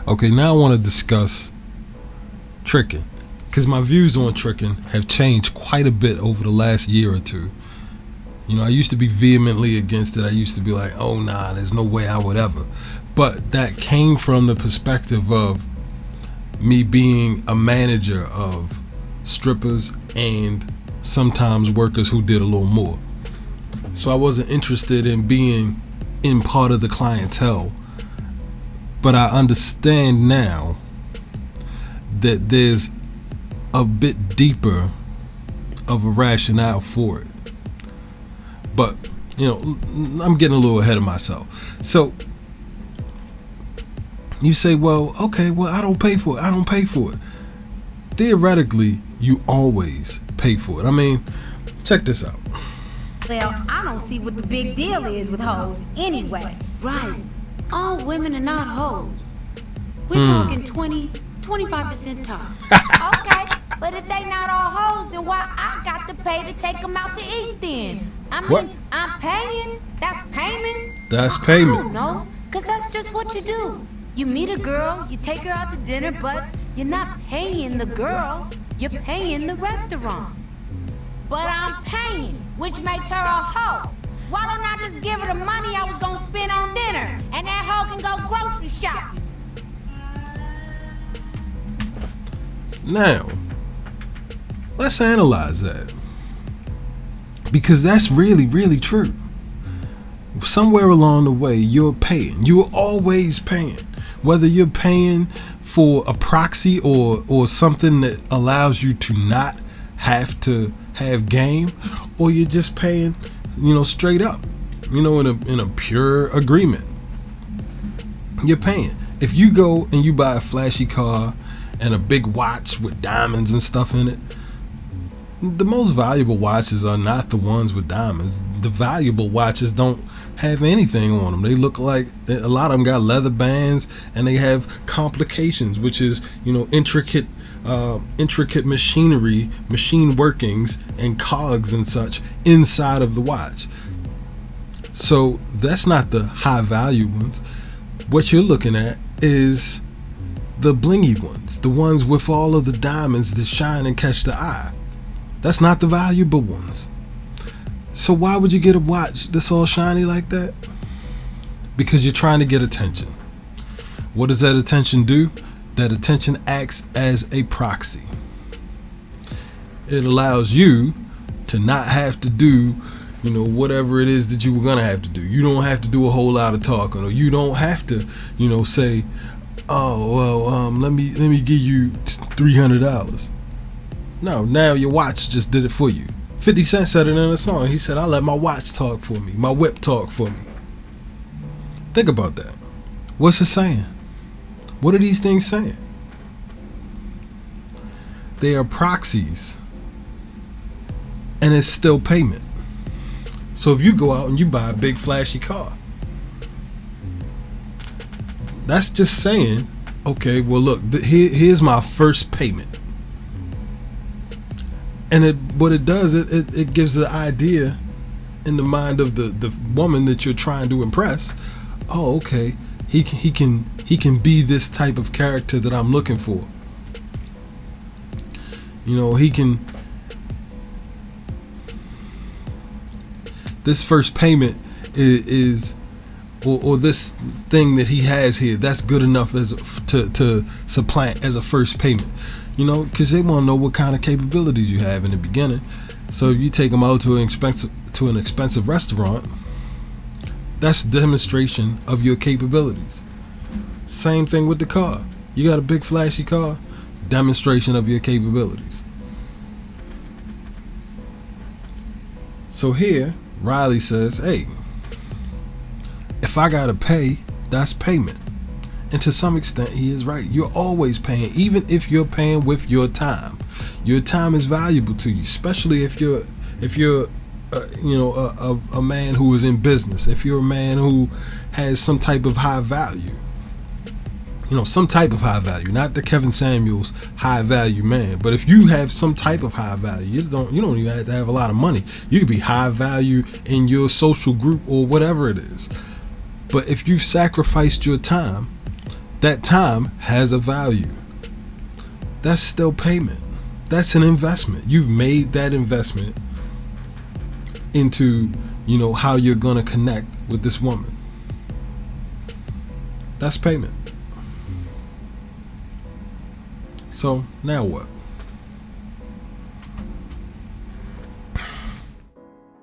Okay, now I want to discuss tricking, because my views on tricking have changed quite a bit over the last year or two. I used to be vehemently against it. I used to be like, oh nah, there's no way I would ever. But that came from the perspective of me being a manager of strippers and sometimes workers who did a little more. So I wasn't interested in being in part of the clientele. But I understand now that there's a bit deeper of a rationale for it. But, I'm getting a little ahead of myself. So you say, well, okay, well, I don't pay for it. I don't pay for it. Theoretically, you always pay for it. I mean, check this out. Well, I don't see what the big deal is with hoes anyway. Right. All women are not hoes. We're talking 25% top. Okay, but if they not all hoes, then why I got to pay to take them out to eat then? I mean, What? I'm paying. That's payment. That's I payment. don't know, because that's just what you do. You meet a girl, you take her out to dinner, but you're not paying the girl. You're paying the restaurant. But I'm paying, which makes her a hoe. Why don't I just give her the money I was gonna spend on dinner, and that hoe can go grocery shopping? Now, let's analyze that. Because that's really, really true. Somewhere along the way, you're paying. You're always paying. Whether you're paying for a proxy or something that allows you to not have to have game, or you're just paying, straight up, in a pure agreement. You're paying. If you go and you buy a flashy car and a big watch with diamonds and stuff in it, the most valuable watches are not the ones with diamonds. The valuable watches don't have anything on them. They look like, a lot of them got leather bands, and they have complications, which is, intricate machinery, machine workings, and cogs and such inside of the watch. So that's not the high value ones. What you're looking at is the blingy ones, the ones with all of the diamonds that shine and catch the eye. That's not the valuable ones. So why would you get a watch that's all shiny like that? Because you're trying to get attention. What does that attention do? That attention acts as a proxy. It allows you to not have to do, whatever it is that you were gonna have to do. You don't have to do a whole lot of talking, or you don't have to, say, oh well, let me give you $300. No, now your watch just did it for you. 50 Cent said it in a song. He said, I let my watch talk for me, my whip talk for me. Think about that. What's it saying? What are these things saying? They are proxies, and it's still payment. So if you go out and you buy a big flashy car, that's just saying, okay, well look, here's my first payment. And what it does, it gives the idea in the mind of the woman that you're trying to impress. Oh, okay, he can be this type of character that I'm looking for. He can. This first payment is or this thing that he has here, that's good enough as to supplant as a first payment. Because they want to know what kind of capabilities you have in the beginning. So if you take them out to an expensive restaurant, that's demonstration of your capabilities. Same thing with the car. You got a big flashy car, demonstration of your capabilities. So here, Riley says, hey, if I gotta pay, that's payment. And to some extent, he is right. You're always paying, even if you're paying with your time. Your time is valuable to you, especially if you're a man who is in business. If you're a man who has some type of high value, some type of high value, not the Kevin Samuels high value man. But if you have some type of high value, you don't even have to have a lot of money. You could be high value in your social group or whatever it is. But if you've sacrificed your time, that time has a value. That's still payment. That's an investment. You've made that investment into, how you're going to connect with this woman. That's payment. So now what?